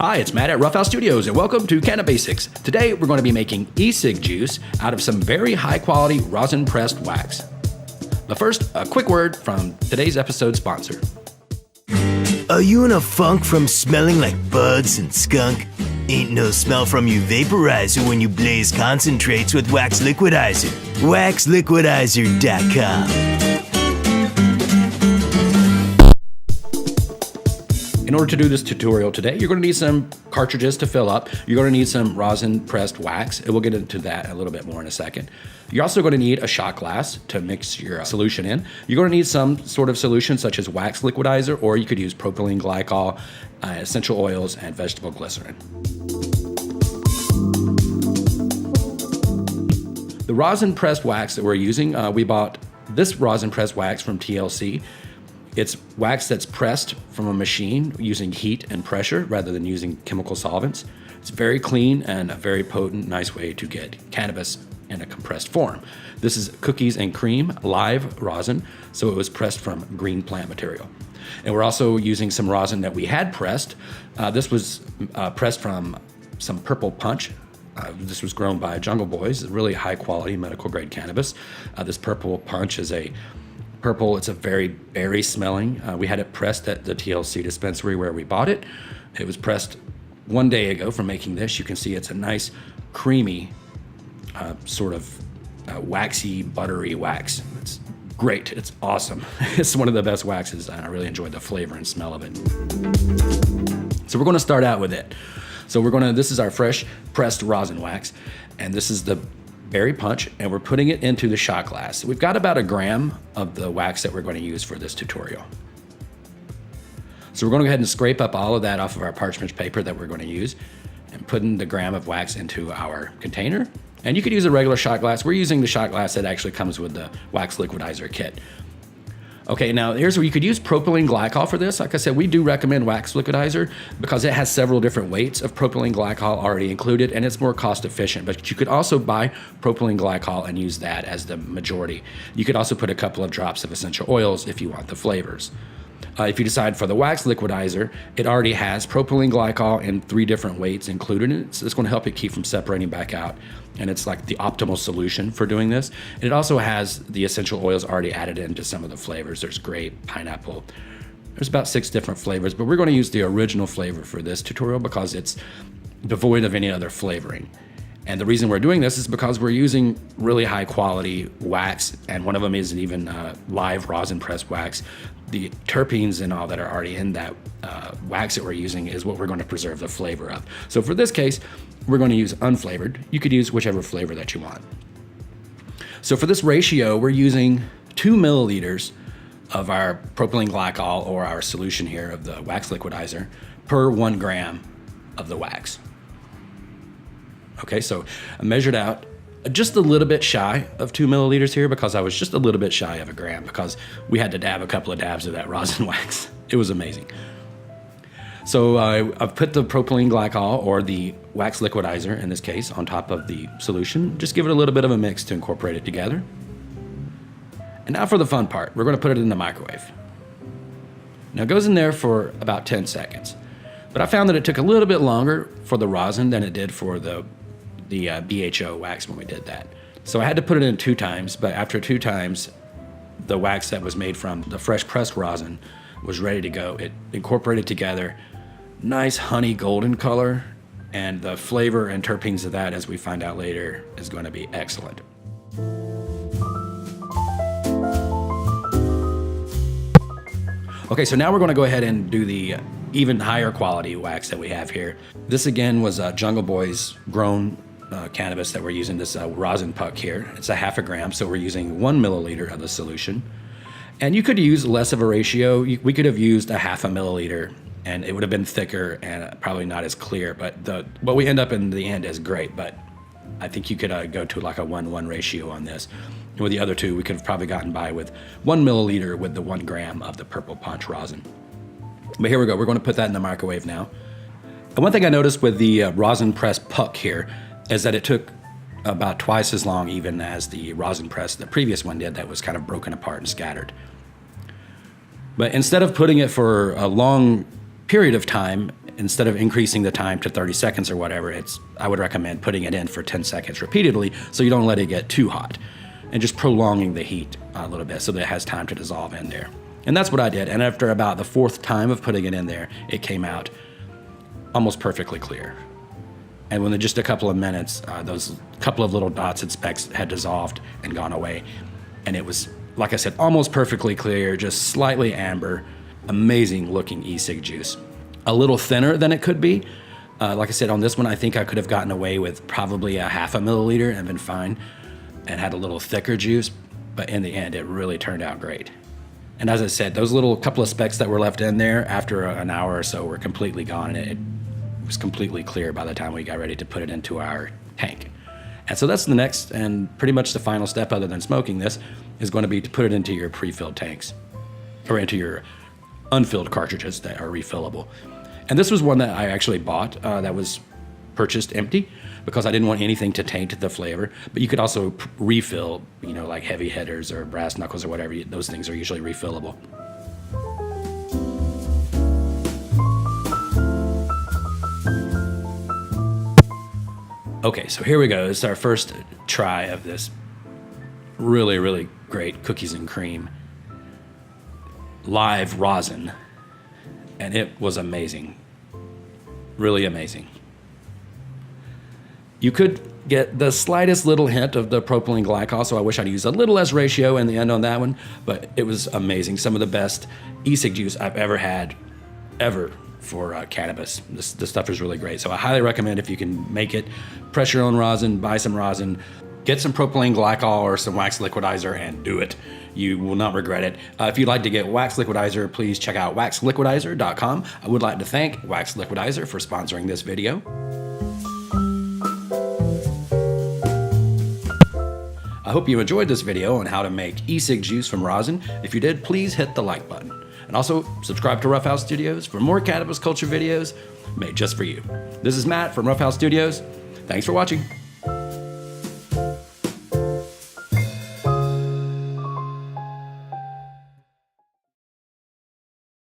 Hi, it's Matt at Roughhouse Studios, and welcome to Canna Basics. Today, we're going to be making e-cig juice out of some very high-quality rosin-pressed wax. But first, a quick word from today's episode sponsor. Are you in a funk from smelling like bugs and skunk? Ain't no smell from your vaporizer when you blaze concentrates with Wax Liquidizer. WaxLiquidizer.com. In order to do this tutorial today, you're going to need some cartridges to fill up. You're going to need some rosin-pressed wax, and we'll get into that a little bit more in a second. You're also going to need a shot glass to mix your solution in. You're going to need some sort of solution such as wax liquidizer, or you could use propylene glycol, essential oils, and vegetable glycerin. The rosin-pressed wax that we're using, we bought this rosin-pressed wax from TLC. It's wax that's pressed from a machine using heat and pressure rather than using chemical solvents. It's very clean and a very potent, nice way to get cannabis in a compressed form. This is cookies and cream live rosin, so it was pressed from green plant material. And we're also using some rosin that we had pressed. This was pressed from some purple punch. This was grown by Jungle Boys, really high quality medical grade cannabis. This purple punch is it's a very berry smelling. We had it pressed at the TLC dispensary where we bought it. It was pressed one day ago from making this. You can see it's a nice creamy sort of waxy, buttery wax. It's great. It's awesome. It's one of the best waxes, and I really enjoyed the flavor and smell of it. So we're going to start out with it. So this is our fresh pressed rosin wax, and this is the berry punch, and we're putting it into the shot glass. We've got about a gram of the wax that we're going to use for this tutorial. So we're going to go ahead and scrape up all of that off of our parchment paper that we're going to use and putting the gram of wax into our container. And you could use a regular shot glass. We're using the shot glass that actually comes with the Wax Liquidizer kit. Okay, now here's where you could use propylene glycol for this. Like I said, we do recommend Wax Liquidizer because it has several different weights of propylene glycol already included, and it's more cost efficient. But you could also buy propylene glycol and use that as the majority. You could also put a couple of drops of essential oils if you want the flavors. If you decide for the Wax Liquidizer, it already has propylene glycol in 3 different weights included in it. So it's going to help it keep from separating back out. And it's like the optimal solution for doing this. And it also has the essential oils already added into some of the flavors. There's grape, pineapple. There's about 6 different flavors, but we're going to use the original flavor for this tutorial because it's devoid of any other flavoring. And the reason we're doing this is because we're using really high quality wax, and one of them isn't even live rosin pressed wax. The terpenes and all that are already in that wax that we're using is what we're going to preserve the flavor of. So for this case, we're going to use unflavored. You could use whichever flavor that you want. So for this ratio, we're using 2 milliliters of our propylene glycol, or our solution here of the Wax Liquidizer, per 1 gram of the wax. Okay, so I measured out just a little bit shy of 2 milliliters here because I was just a little bit shy of a gram because we had to dab a couple of dabs of that rosin wax. It was amazing. So I've put the propylene glycol, or the Wax Liquidizer in this case, on top of the solution. Just give it a little bit of a mix to incorporate it together. And now for the fun part. We're going to put it in the microwave. Now it goes in there for about 10 seconds. But I found that it took a little bit longer for the rosin than it did for the BHO wax when we did that. So I had to put it in 2 times, but after 2 times, the wax that was made from the fresh pressed rosin was ready to go. It incorporated together, nice honey golden color, and the flavor and terpenes of that, as we find out later, is going to be excellent. Okay, so now we're going to go ahead and do the even higher quality wax that we have here. This again was Jungle Boys grown cannabis that we're using, this rosin puck here. It's a half a gram, so we're using 1 milliliter of the solution. And you could use less of a ratio. We could have used a half a milliliter, and it would have been thicker and probably not as clear, but what we end up in the end is great. But I think you could go to like a 1-1 ratio on this. And with the other 2, we could have probably gotten by with 1 milliliter with the 1 gram of the purple punch rosin. But here we go. We're going to put that in the microwave now. And one thing I noticed with the rosin press puck here is that it took about twice as long even as the rosin press the previous one did that was kind of broken apart and scattered. But instead of putting it for a long period of time instead of increasing the time to 30 seconds or whatever, I would recommend putting it in for 10 seconds repeatedly so you don't let it get too hot, and just prolonging the heat a little bit so that it has time to dissolve in there. And that's what I did. And after about the 4th time of putting it in there, it came out almost perfectly clear. And within just a couple of minutes, those couple of little dots and specks had dissolved and gone away. And it was, like I said, almost perfectly clear, just slightly amber, amazing looking e-cig juice. A little thinner than it could be. Like I said, on this one, I think I could have gotten away with probably a 0.5 milliliter and been fine, and had a little thicker juice. But in the end, it really turned out great. And as I said, those little couple of specks that were left in there after an hour or so were completely gone, and it was completely clear by the time we got ready to put it into our tank. And so that's the next and pretty much the final step, other than smoking this, is going to be to put it into your pre-filled tanks, or into your unfilled cartridges that are refillable. And this was one that I actually bought that was purchased empty, because I didn't want anything to taint the flavor. But you could also refill, like heavy hitters or brass knuckles or whatever. Those things are usually refillable. Okay, so here we go. It's our first try of this really, really great cookies and cream live rosin. And it was amazing. Really amazing. You could get the slightest little hint of the propylene glycol, so I wish I'd used a little less ratio in the end on that one, but it was amazing. Some of the best e-cig juice I've ever had, ever, for cannabis. This stuff is really great, so I highly recommend, if you can make it, press your own rosin, buy some rosin, get some propylene glycol or some wax liquidizer, and do it. You will not regret it. If you'd like to get wax liquidizer, please check out waxliquidizer.com. I would like to thank Wax Liquidizer for sponsoring this video. I hope you enjoyed this video on how to make e-cig juice from rosin. If you did, please hit the like button. And also, subscribe to Rough House Studios for more cannabis culture videos made just for you. This is Matt from Rough House Studios. Thanks for watching.